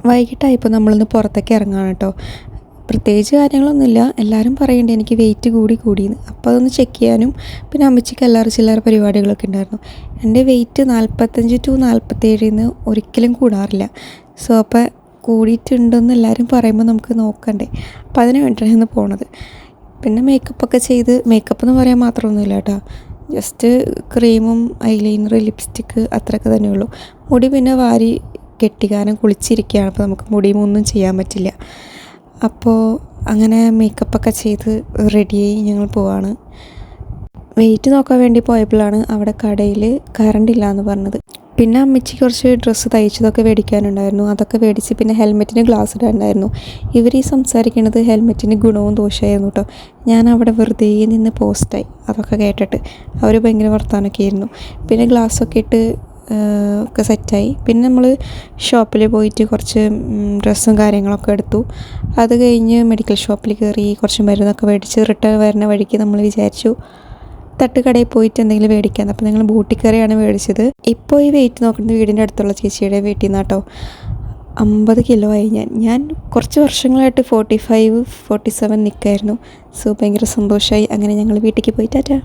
വൈകിട്ടായപ്പോൾ നമ്മളൊന്ന് പുറത്തേക്ക് ഇറങ്ങുകയാണ് കേട്ടോ. പ്രത്യേകിച്ച് കാര്യങ്ങളൊന്നുമില്ല. എല്ലാവരും പറയുന്നുണ്ട് എനിക്ക് വെയിറ്റ് കൂടിയെന്ന്. അപ്പോൾ അതൊന്ന് ചെക്ക് ചെയ്യാനും പിന്നെ അമ്മച്ചിക്ക് ചില്ലറ പരിപാടികളൊക്കെ ഉണ്ടായിരുന്നു. എൻ്റെ വെയിറ്റ് 45 to 47 ഒരിക്കലും കൂടാറില്ല. സോ അപ്പോൾ കൂടിയിട്ടുണ്ടെന്ന് എല്ലാവരും പറയുമ്പോൾ നമുക്ക് നോക്കണ്ടേ. അപ്പോൾ അതിന് വേണ്ടിയിട്ടാണ് ഇന്ന് പോണത്. പിന്നെ മേക്കപ്പൊക്കെ ചെയ്ത്, മേക്കപ്പ് എന്ന് പറയാൻ മാത്രമൊന്നുമില്ല കേട്ടോ. ജസ്റ്റ് ക്രീമും ഐലൈനർ ലിപ്സ്റ്റിക്ക് അത്രയൊക്കെ തന്നെയുള്ളൂ. മുടി പിന്നെ വാരി കെട്ടിക്കാനും കുളിച്ചിരിക്കുകയാണ്. അപ്പോൾ നമുക്ക് മുടിയുമൊന്നും ചെയ്യാൻ പറ്റില്ല. അപ്പോൾ അങ്ങനെ മേക്കപ്പൊക്കെ ചെയ്ത് റെഡിയായി ഞങ്ങൾ പോവാണ്. വെയിറ്റ് നോക്കാൻ വേണ്ടി പോയപ്പോഴാണ് അവിടെ കടയിൽ കറണ്ട് ഇല്ല എന്ന് പറഞ്ഞത്. പിന്നെ അമ്മച്ചി കുറച്ച് ഡ്രസ്സ് തയ്ച്ചതൊക്കെ മേടിക്കാനുണ്ടായിരുന്നു. അതൊക്കെ മേടിച്ച് പിന്നെ ഹെൽമെറ്റിന് ഗ്ലാസ് ഇടാനുണ്ടായിരുന്നു. ഇവർ ഈ സംസാരിക്കുന്നത് ഹെൽമെറ്റിന് ഗുണവും ദോഷമായിരുന്നു കേട്ടോ. ഞാൻ അവിടെ വെറുതെ നിന്ന് പോസ്റ്റായി അതൊക്കെ കേട്ടിട്ട്. അവർ ഭയങ്കര വർത്താനമൊക്കെ ആയിരുന്നു. പിന്നെ ഗ്ലാസ്സൊക്കെ ഇട്ട് ഒക്കെ സെറ്റായി. പിന്നെ നമ്മൾ ഷോപ്പിൽ പോയിട്ട് കുറച്ച് ഡ്രസ്സും കാര്യങ്ങളൊക്കെ എടുത്തു. അത് കഴിഞ്ഞ് മെഡിക്കൽ ഷോപ്പിൽ കയറി കുറച്ച് മരുന്നൊക്കെ മേടിച്ച് റിട്ടേൺ വരുന്ന വഴിക്ക് നമ്മൾ വിചാരിച്ചു തട്ടുകടയിൽ പോയിട്ട് എന്തെങ്കിലും മേടിക്കാമെന്ന്. അപ്പോൾ ഞങ്ങൾ ബൂട്ടിക്കറിയാണ് മേടിച്ചത്. ഇപ്പോൾ ഈ വെയിറ്റ് നോക്കുന്നത് വീടിൻ്റെ അടുത്തുള്ള ചേച്ചിയുടെ വീട്ടിൽ നിന്നാണ് കേട്ടോ. 50 കിലോ ആയി ഞാൻ കുറച്ച് വർഷങ്ങളായിട്ട് 45, 47 നിൽക്കായിരുന്നു. സോ ഭയങ്കര സന്തോഷമായി. അങ്ങനെ ഞങ്ങൾ വീട്ടിലേക്ക് പോയി ടാറ്റാ.